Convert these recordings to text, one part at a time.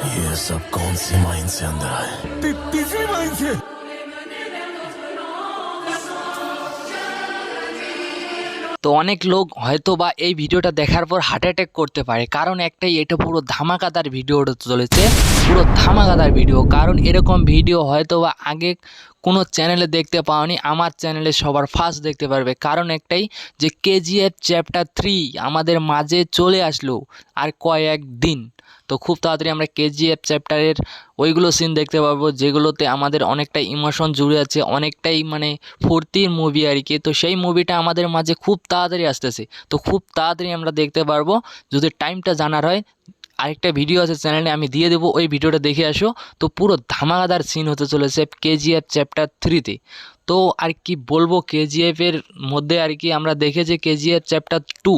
ये सब कौन सी माइन से अंदर आए? किसी माइन से। তো অনেক লোক হয়তো বা এই ভিডিওটা দেখার পর হার্ট অ্যাটাক করতে পারে, কারণ একটাই, এটা পুরো ধামাকাদার ভিডিও চলেছে, পুরো ধামাকাদার ভিডিও। কারণ এরকম ভিডিও হয়তো বা আগে কোনো চ্যানেলে দেখতে পাওনি, আমার চ্যানেলে সবার ফার্স্ট দেখতে পারবে। কারণ একটাই, যে কেজিএফ চ্যাপ্টার 3 আমাদের মাঝে চলে আসলো আর কয়েকদিন। তো খুব তাড়াতাড়ি আমরা কেজিএফ চ্যাপ্টারের ওইগুলো সিন দেখতে পারবো যেগুলোতে আমাদের অনেকটা ইমোশন জুড়ে আছে, অনেকটাই মানে ফুর্তির মুভি আর কি। তো সেই মুভিটা আমাদের মাঝে খুব তাড়াতাড়ি আসতেছে, তো খুব তাড়াতাড়ি আমরা দেখতে পারবো। যদি টাইমটা জানার হয়, আরেকটা ভিডিও আছে চ্যানেলে, আমি দিয়ে দেবো, ওই ভিডিওটা দেখে আসো। তো পুরো ধামাকাদার সিন হতে চলেছে কেজিএফ চ্যাপ্টার 3-তে। তো আর কি বলবো, কেজিএফের মধ্যে আর কি আমরা দেখেছি কেজিএফ চ্যাপ্টার 2,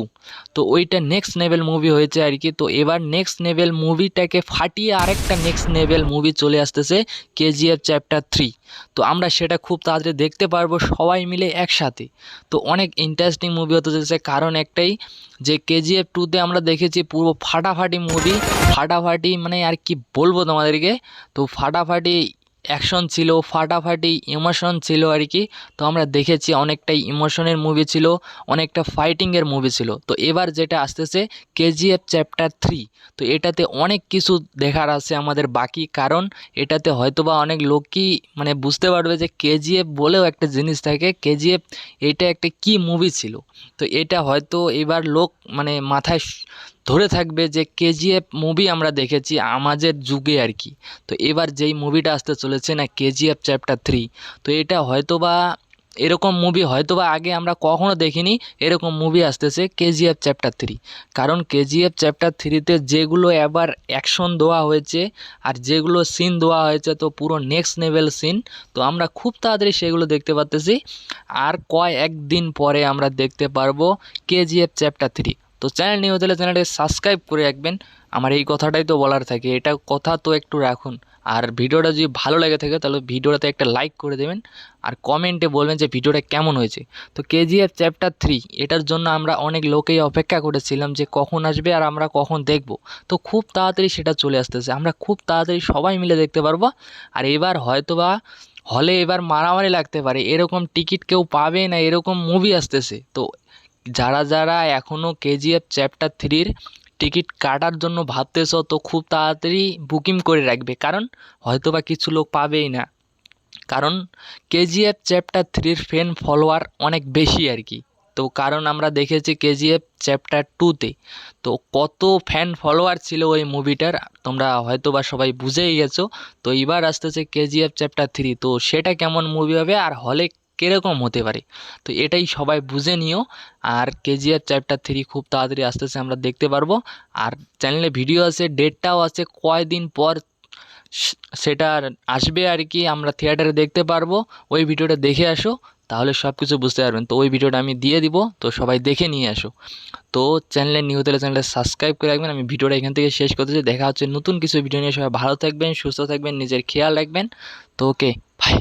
তো ওইটা নেক্সট লেভেল মুভি হয়েছে আর কি। তো এবার নেক্সট লেভেল মুভিটাকে ফাটিয়ে আরেকটা নেক্সট লেভেল মুভি চলে আসতেছে কেজিএফ চ্যাপ্টার 3। তো আমরা সেটা খুব তাড়াতাড়ি দেখতে পারবো সবাই মিলে একসাথে। তো অনেক ইন্টারেস্টিং মুভি হতে চলেছে, কারণ একটাই, যে কেজিএফ 2-তে আমরা দেখেছি পুরো ফাটাফাটি মুভি, ফাটাফাটি মানে আর কি বলবো তোমাদেরকে। তো ফাটাফাটি অ্যাকশন ছিল, ফাটাফাটি ইমোশন ছিল আর কি। তো আমরা দেখেছি অনেকটাই ইমোশনের মুভি ছিল, অনেকটা ফাইটিংয়ের মুভি ছিল। তো এবার যেটা আসতেছে কেজিএফ চ্যাপ্টার 3, তো এটাতে অনেক কিছু দেখার আছে আমাদের বাকি। কারণ এটাতে হয়তোবা অনেক লোকই মানে বুঝতে পারবে যে কেজিএফ বলেও একটা জিনিস থাকে, কেজিএফ এটা একটা কি মুভি ছিল। তো এটা হয়তো এবার লোক মানে মাথায় ধরে থাকবে যে কেজিএফ মুভি আমরা দেখেছি আমাদের যুগে আর কি। তো এবার যেই মুভিটা আসতে চলেছে না কেজিএফ চ্যাপ্টার 3, তো এটা হয়তোবা এরকম মুভি হয়তোবা আগে আমরা কখনো দেখিনি, এরকম মুভি আসতেছে কেজিএফ চ্যাপ্টার 3। কারণ কেজিএফ চ্যাপ্টার 3-তে যেগুলো এবার অ্যাকশন দেওয়া হয়েছে আর যেগুলো সিন দেওয়া হয়েছে, তো পুরো নেক্সট লেভেল সিন। তো আমরা খুব তাড়াতাড়ি সেগুলো দেখতে পাচ্তেছি, আর কয়েকদিন পরে আমরা দেখতে পারবো কেজিএফ চ্যাপ্টার 3। তো চ্যানেল নিউ হলে চ্যানেলটি সাবস্ক্রাইব করে রাখবেন, আমার এই কথাটাই তো বলার থাকে, এটা কথা তো একটু রাখুন। আর ভিডিওটা যদি ভালো লেগে থাকে তাহলে ভিডিওটাতে একটা লাইক করে দেবেন, আর কমেন্টে বলবেন যে ভিডিওটা কেমন হয়েছে। তো কেজিএফ চ্যাপ্টার 3 এটার জন্য আমরা অনেক লোকেই অপেক্ষা করেছিলাম যে কখন আসবে আর আমরা কখন দেখব। তো খুব তাড়াতাড়ি সেটা চলে আসতেছে, আমরা খুব তাড়াতাড়ি সবাই মিলে দেখতে পারবো। আর এবার হয়তোবা হলে এবার মারামারি লাগতে পারে, এরকম টিকিট কেউ পাবে না, এরকম মুভি আসতেছে। তো যারা যারা এখনও কেজিএফ চ্যাপ্টার 3-র টিকিট কাটার জন্য ভাবতেছো, তো খুব তাড়াতাড়ি বুকিং করে রাখবে, কারণ হয়তোবা কিছু লোক পাবেই না। কারণ কেজিএফ চ্যাপ্টার 3-র ফ্যান ফলোয়ার অনেক বেশি আর কি। তো কারণ আমরা দেখেছি কেজিএফ চ্যাপ্টার 2-তে তো কত ফ্যান ফলোয়ার ছিল ওই মুভিটার, তোমরা হয়তোবা সবাই বুঝেই গেছো। তো এবার আসতেছে কেজিএফ চ্যাপ্টার 3, তো সেটা কেমন মুভি হবে আর হলে কীরকম হতে পারে, তো এটাই সবাই বুঝে নিও। আর কেজিএফ চ্যাপ্টার 3 খুব তাড়াতাড়ি আসতেছে, আমরা দেখতে পারবো। আর চ্যানেলে ভিডিও আছে, ডেটটাও আছে, কয়দিন পর সেটা আসবে আর কি, আমরা থিয়েটারে দেখতে পারবো। ওই ভিডিওটা দেখে আসো, তাহলে সব কিছু বুঝতে পারবেন। তো ওই ভিডিওটা আমি দিয়ে দিব, তো সবাই দেখে নিয়ে আসো। তো চ্যানেলে নিউ হলে চ্যানেলটা সাবস্ক্রাইব করে রাখবেন। আমি ভিডিওটা এখান থেকে শেষ করতেছি, দেখা হচ্ছে নতুন কিছু ভিডিও নিয়ে। সবাই ভালো থাকবেন, সুস্থ থাকবেন, নিজের খেয়াল রাখবেন। তো ওকে, বাই।